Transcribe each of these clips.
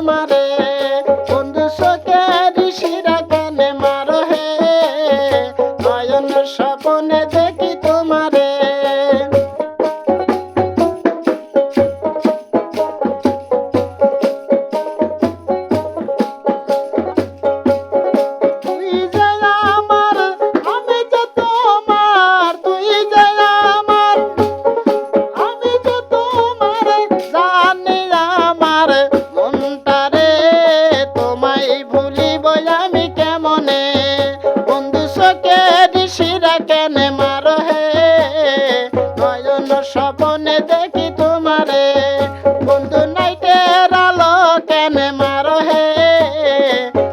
তোমারে, বন্ধু চোখের শিরা কেন মারো হে, নয়ন স্বপনে দেখি তোমারে। স্বপনে দেখি তোমারে, বন্ধু নাইটের আলো কেন মারো হে,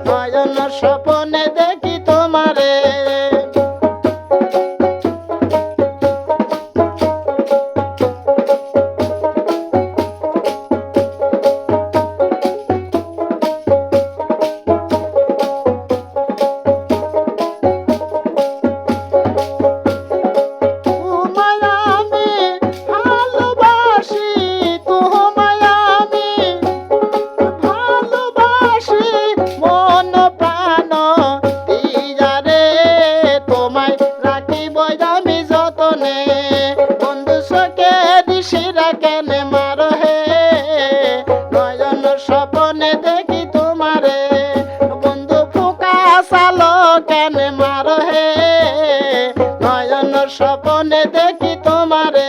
নয়ন স্বপনে দেখি তোমারে। কেন মারো হে, নয়ন স্বপনে দেখি তোমারে, বন্ধু ফুকা সালো কেন মারো হে, নয়ন স্বপনে দেখি তোমারে।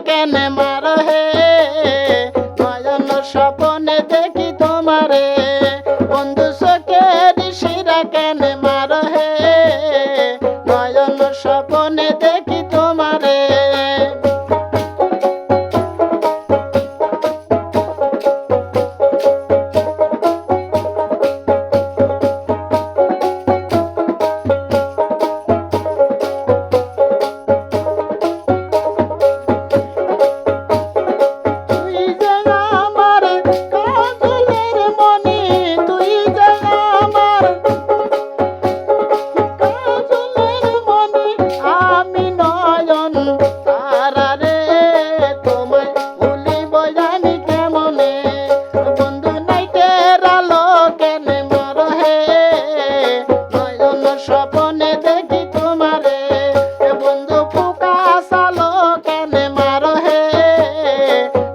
কেন মারো হে, নয়ন স্বপনে দেখি তোমারে, বন্ধু চোখের শিরা কেন মারো হে, নয়ন স্বপনে দেখি তোমারে। স্বপনে দেখি তোমারে, বন্ধু ফুকা সালো কেন মারো হে,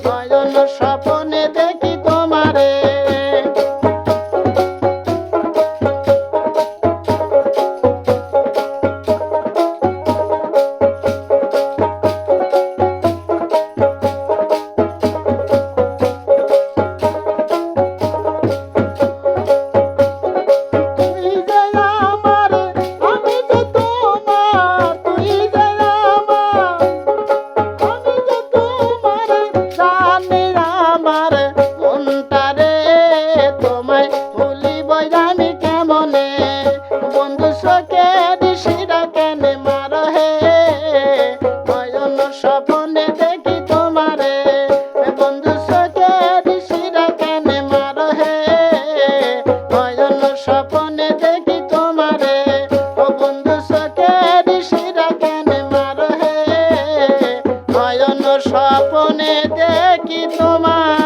নয়ন স্বপনে দেখি তোমারে। বন্ধু চোখের শিরা কেন মারো হে, নয়ন স্বপনে দেখি তোমারে, বন্ধু চোখের শিরা কেন মারো হে, নয়ন স্বপনে দেখি তোমারে, বন্ধু চোখের শিরা কেন মারো হে, নয়ন স্বপনে দেখি তোমার।